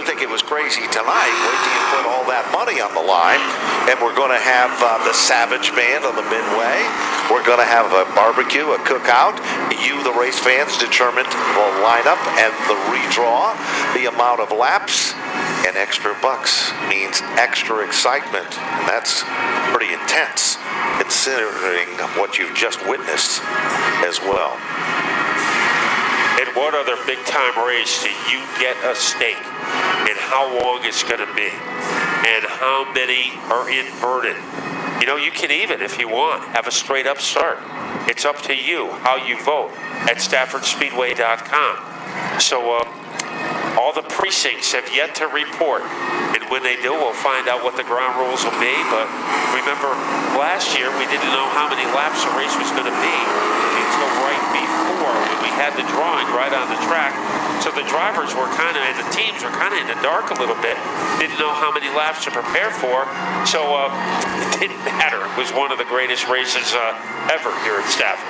you think it was crazy tonight, wait till you put all that money on the line. And we're going to have the Savage Band on the midway. We're going to have a barbecue, a cookout. You, the race fans, determined the lineup and the redraw, the amount of laps, and extra bucks means extra excitement. And that's pretty intense considering what you've just witnessed as well. In what other big-time race do you get a stake in how long it's going to be and how many are inverted? You know, you can even, if you want, have a straight-up start. It's up to you how you vote at StaffordSpeedway.com. So all the precincts have yet to report, and when they do, we'll find out what the ground rules will be. But remember, last year we didn't know how many laps the race was going to be until right before when we had the drawing right on the track. So the drivers were kind of, and the teams were kind of in the dark a little bit. Didn't know how many laps to prepare for. So it didn't matter. It was one of the greatest races ever here at Stafford.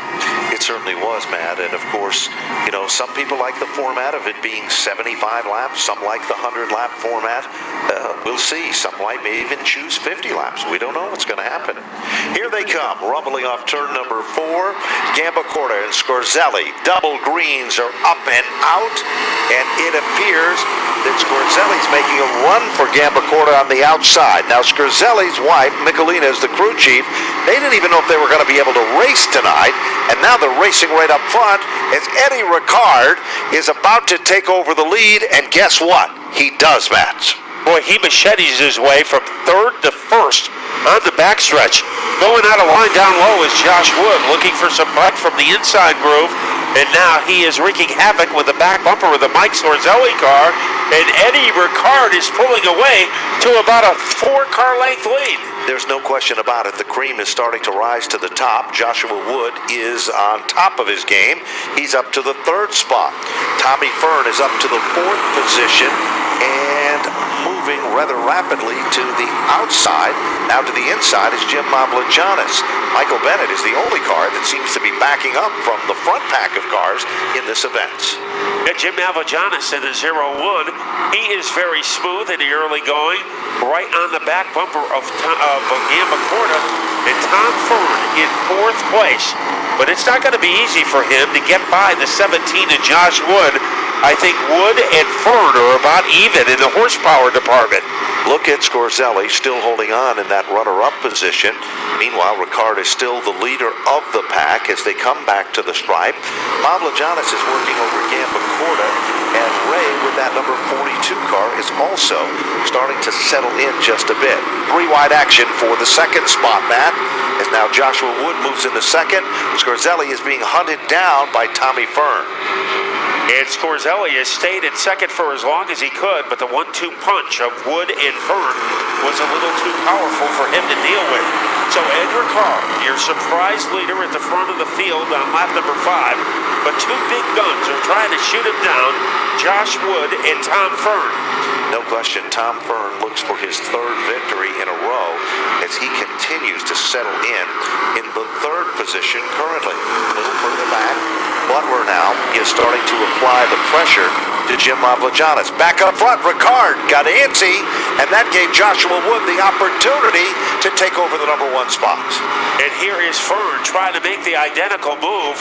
It certainly was, Matt. And of course, you know, some people like the format of it being 75 laps. Some like the 100-lap format. We'll see. Some might even choose 50 laps. We don't know what's going to happen. Here they come, rumbling off turn number 4. Gambacorta and Scorzelli. Double greens are up and out. And it appears that Scorzelli's making a run for Gambacorta on the outside. Now, Scorzelli's wife, Michelina, is the crew chief. They didn't even know if they were going to be able to race tonight. And now they're racing right up front as Eddie Ricard is about to take over the lead. And guess what? He does, Matt. Boy, he machetes his way from third to first on the backstretch. Going out of line down low is Josh Wood, looking for some butt from the inside groove. And now he is wreaking havoc with the back bumper of the Micheal Scorzelli car. And Eddie Ricard is pulling away to about a 4-car length lead. There's no question about it. The cream is starting to rise to the top. Joshua Wood is on top of his game. He's up to the 3rd spot. Tommy Fearn is up to the 4th position and moving rather rapidly to the outside. Now to the inside is Jim Mavlijanis. Micheal Bennett is the only car that seems to be backing up from the front pack of cars in this event. Yeah, Jim Mavlijanis in the 0-1. He is very smooth in the early going, right on the back bumper of Gambacorta, and Tom Fearn in 4th place. But it's not going to be easy for him to get by the 17 of Josh Wood. I think Wood and Fearn are about even in the horsepower department. Look at Scorzelli still holding on in that runner-up position. Meanwhile, Ricard is still the leader of the pack as they come back to the stripe. Mavlijanis is working over Gambacorta, and Wray with that number 42 car is also starting to settle in just a bit. 3-wide action for the 2nd spot, Matt, as now Joshua Wood moves in the 2nd. Scorzelli is being hunted down by Tommy Fearn. And Scorzelli has stayed in 2nd for as long as he could, but the 1-2 punch of Wood and Fearn was a little too powerful for him to deal with. So Ed Ricard, your surprise leader at the front of the field on lap number 5, but 2 big guns are trying to shoot him down, Josh Wood and Tom Fearn. No question, Tom Fearn looks for his 3rd victory in a row as he continues to settle in the 3rd position currently. A little further back, Butler now is starting to apply the pressure to Jim Mavlijanis. Back up front, Ricard got antsy, and that gave Joshua Wood the opportunity to take over the number 1 spot. And here is Fearn trying to make the identical move.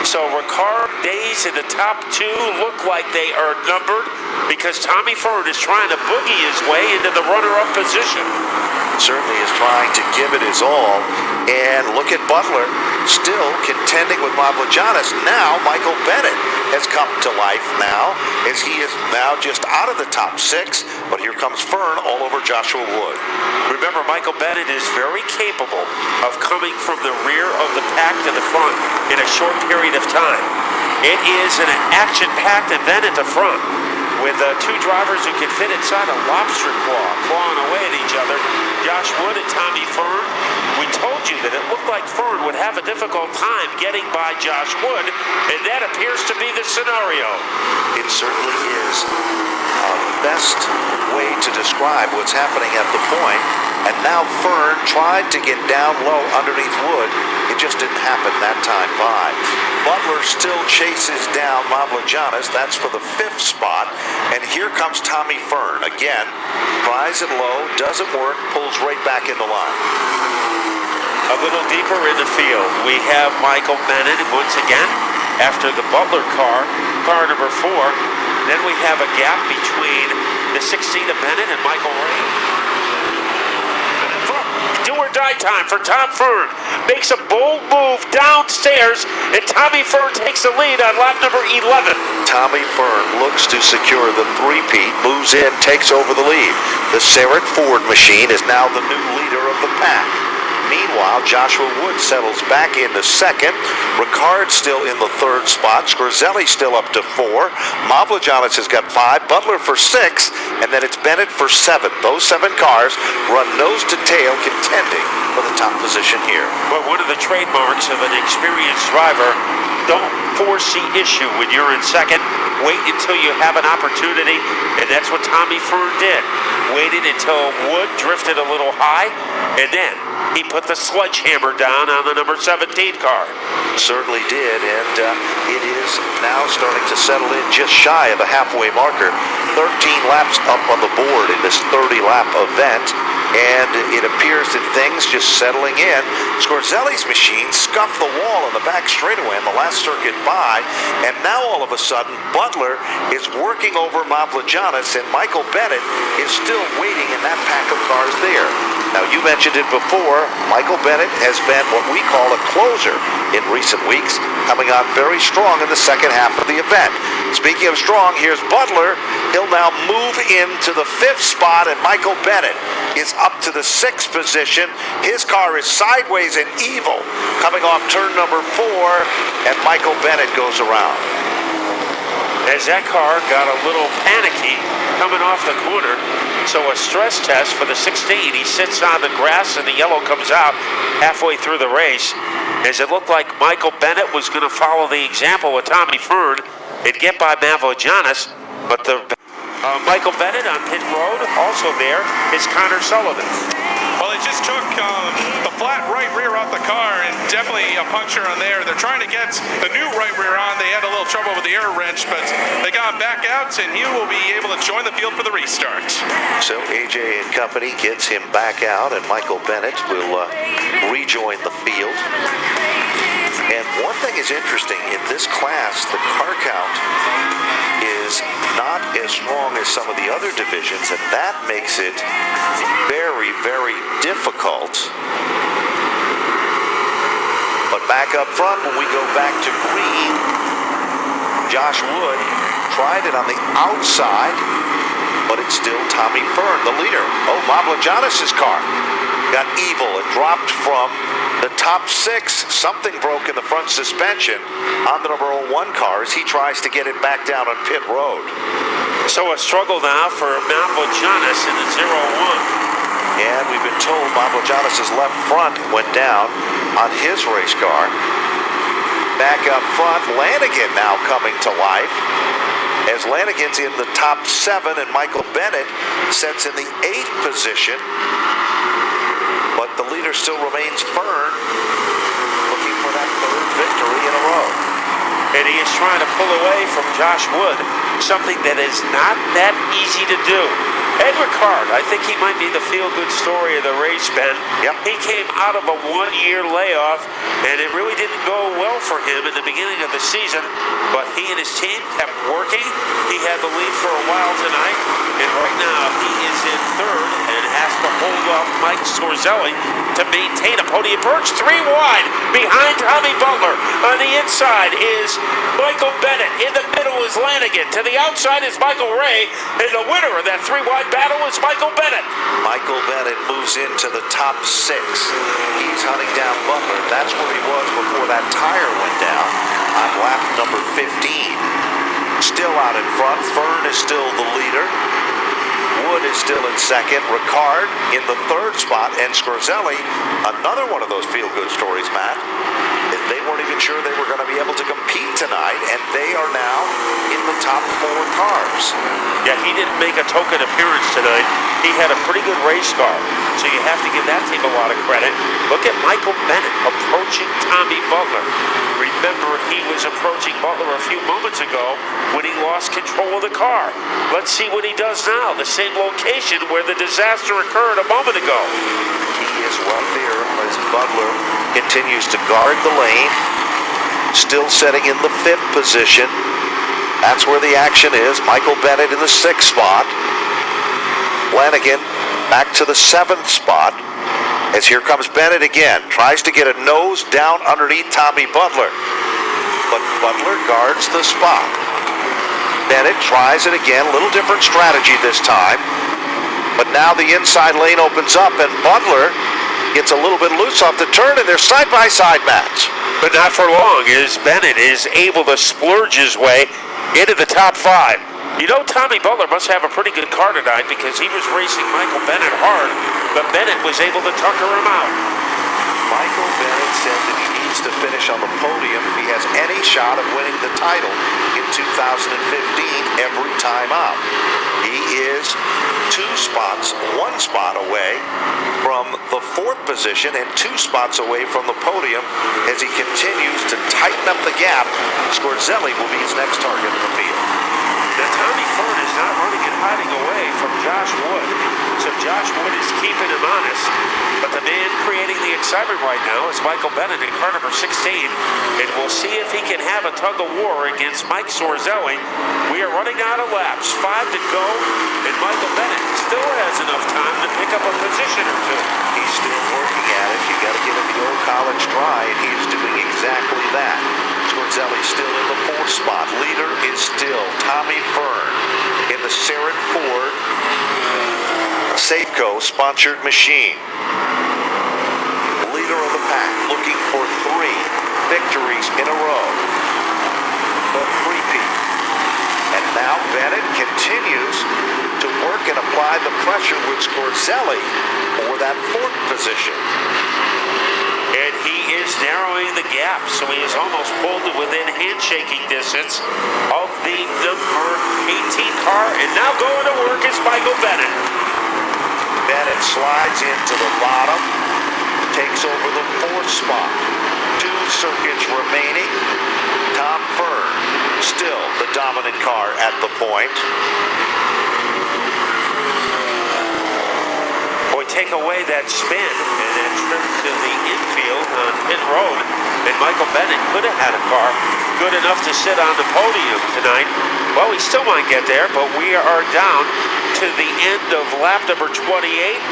So Ricard days in the top 2 look like they are numbered because Tommy Fearn is trying to boogie his way into the runner-up position. Certainly is trying to give it his all. And look at Butler still contending with Mavlijanis. Now Micheal Bennett has come to life now as he is now just out of the top 6. But here comes Fearn all over Joshua Wood. Remember, Micheal Bennett is very capable of coming from the rear of the pack to the front in a short period of time. It is an action-packed event at the front with 2 drivers who can fit inside a lobster claw, clawing away at each other. Josh Wood and Tommy Fearn. We told you that it looked like Fearn would have a difficult time getting by Josh Wood, and that appears to be the scenario. It certainly is. Best way to describe what's happening at the point. And now Fearn tried to get down low underneath Wood, It just didn't happen that time by. Butler still chases down Mavrogiannis. That's for the 5th spot. And here comes Tommy Fearn. Again, tries it low, doesn't work, pulls right back in the line. A little deeper in the field, we have Micheal Bennett once again after the Butler car number 4. Then we have a gap between the 16 of Bennett and Micheal Wray. Do or die time for Tom Fearn. Makes a bold move downstairs, and Tommy Fearn takes the lead on lap number 11. Tommy Fearn looks to secure the three-peat, moves in, takes over the lead. The Sarrett Ford machine is now the new leader of the pack. Meanwhile, Joshua Wood settles back into 2nd. Ricard still in the 3rd spot. Scorzelli still up to 4. Mavrogiannis has got 5. Butler for 6. And then it's Bennett for 7. Those 7 cars run nose to tail, contending for the top position here. But one of the trademarks of an experienced driver, don't foresee issue when you're in 2nd. Wait until you have an opportunity, and that's what Tommy Fearn did. Waited until Wood drifted a little high, and then he put the sledgehammer down on the number 17 car. Certainly did, and it is now starting to settle in just shy of the halfway marker. 13 laps up on the board in this 30-lap event, and it appears that things just settling in. Scorzelli's machine scuffed the wall in the back straightaway on the last circuit by, and now all of a sudden Butler is working over Mavrogiannis, and Micheal Bennett is still waiting in that pack of cars there. Now, you mentioned it before, Micheal Bennett has been what we call a closer in recent weeks, coming on very strong in the second half of the event. Speaking of strong, here's Butler. He'll now move into the 5th spot, and Micheal Bennett is up to the 6th position. His car is sideways and evil, coming off turn number 4, and Micheal Bennett goes around. As that car got a little panicky coming off the corner, so a stress test for the 16. He sits on the grass and the yellow comes out halfway through the race, as it looked like Micheal Bennett was going to follow the example of Tommy Fearn and get by Mavrogiannis, but the Micheal Bennett on pit road, also there is Connor Sullivan. Well, it just took the flat right rear out the car, and definitely a puncture on there. They're trying to get the new right rear on. They had a little trouble with the air wrench, but they got him back out, and he will be able to join the field for the restart. So AJ and company gets him back out, and Micheal Bennett will rejoin the field. And one thing is interesting, in this class, the car count is not as strong as some of the other divisions, and that makes it very, very difficult. But back up front, when we go back to green, Josh Wood tried it on the outside, but it's still Tommy Fearn, the leader. Oh, Mavrogiannis' car got evil. It dropped from the top 6. Something broke in the front suspension on the number 1 car as he tries to get it back down on pit road. So a struggle now for Mavrogiannis in the 0-1. And we've been told Mavrogiannis' left front went down on his race car. Back up front, Lanagan now coming to life, as Lanagan's in the top 7 and Micheal Bennett sets in the 8th position. But the leader still remains Fearn, looking for that 3rd victory in a row. And he is trying to pull away from Josh Wood, something that is not that easy to do. Ed Ricard, I think he might be the feel-good story of the race, Ben. Yep. He came out of a 1-year layoff, and it really didn't go well for him in the beginning of the season, but he and his team kept working. He had the lead for a while tonight, and right now he is in 3rd and has to hold off Micheal Scorzelli to maintain a podium perch. 3 wide behind Tommy Butler. On the inside is Micheal Bennett. In the middle is Lanagan. To the outside is Micheal Wray, and the winner of that 3-wide battle is Micheal Bennett. Micheal Bennett moves into the top 6. He's hunting down Butler. That's where he was before that tire went down on lap number 15. Still out in front. Fearn is still the leader. Wood Wood is still in second. Ricard in the third spot. And Scorzelli, another one of those feel-good stories, Matt. They weren't even sure they were going to be able to compete tonight, and they are now in the top 4 cars. Yeah, he didn't make a token appearance tonight. He had a pretty good race car, so you have to give that team a lot of credit. Look at Micheal Bennett approaching Tommy Butler. Remember, he was approaching Butler a few moments ago when he lost control of the car. Let's see what he does now. The same location where the disaster occurred a moment ago. He is right there as Butler continues to guard the lane. Still sitting in the 5th position. That's where the action is. Micheal Bennett in the 6th spot. Lanagan back to the 7th spot. As here comes Bennett again. Tries to get a nose down underneath Tommy Butler. But Butler guards the spot. Bennett tries it again. A little different strategy this time. But now the inside lane opens up and Butler gets a little bit loose off the turn, and they're side-by-side match. But not for long, as Bennett is able to splurge his way into the top 5. You know, Tommy Butler must have a pretty good car tonight because he was racing Micheal Bennett hard, but Bennett was able to tucker him out. Micheal Bennett said that he needs to finish on the podium if he has any shot of winning the title in 2015 every time out. He is 2 spots, 1 spot away from the 4th position and 2 spots away from the podium as he continues to tighten up the gap. Scorzelli will be his next target in the field. Now, Tommy Fearn is not running and hiding away from Josh Wood, so Josh Wood is keeping him honest. But the man creating the excitement right now is Micheal Bennett in car number 16, and we'll see if he can have a tug-of-war against Mike Scorzelli. We are running out of laps, 5 to go, and Micheal Bennett still has enough time to pick up a position or 2. He's still working at it. You got to give him the old college try, and he is doing exactly that. Scorzelli still in the 4th spot. Leader is still Tommy Fearn in the Sarah Ford Safeco sponsored machine. Leader of the pack looking for 3 victories in a row. The three-peat. And now Bennett continues to work and apply the pressure with Scorzelli for that 4th position. And he is narrowing the gap, so he is almost pulled to within handshaking distance of the number 18 car. And now going to work is Micheal Bennett. Bennett slides into the bottom, takes over the 4th spot. 2 circuits remaining. Tom Fearn, still the dominant car at the point. Boy, take away that spin and that trip to the infield on pit road, and Micheal Bennett could have had a car good enough to sit on the podium tonight. Well, we still might get there, but we are down to the end of lap number 28.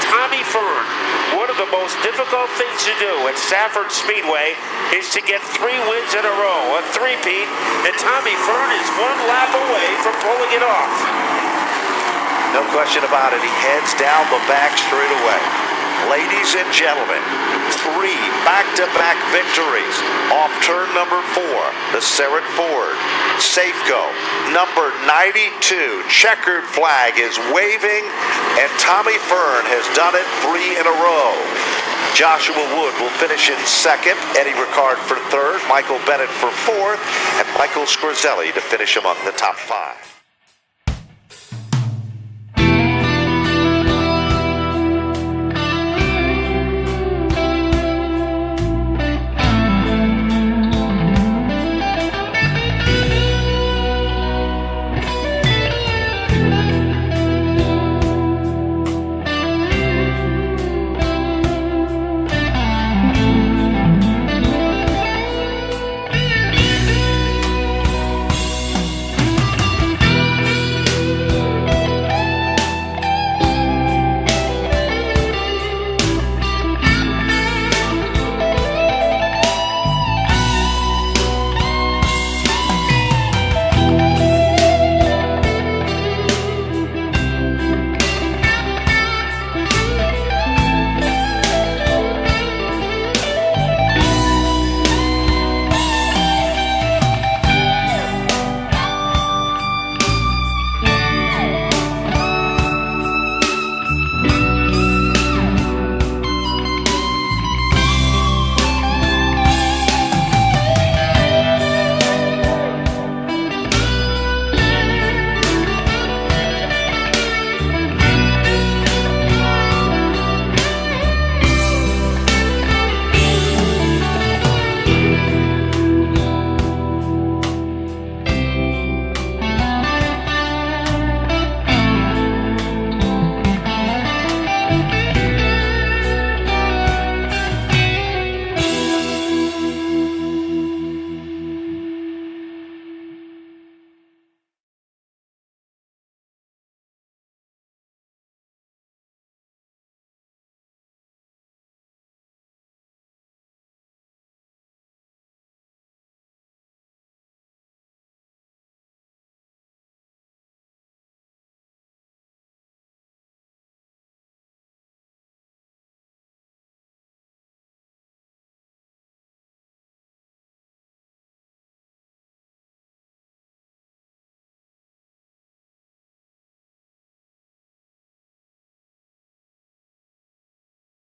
Tommy Fearn, one of the most difficult things to do at Stafford Speedway is to get 3 wins in a row, a three-peat, and Tommy Fearn is 1 lap away from pulling it off. No question about it. He heads down the back straightaway. Ladies and gentlemen, 3 back-to-back victories off turn number 4. The Sarah Ford Safeco number 92. Checkered flag is waving, and Tommy Fearn has done it 3 in a row. Joshua Wood will finish in 2nd. Eddie Ricard for 3rd. Micheal Bennett for 4th. And Micheal Scorzelli to finish among the top 5.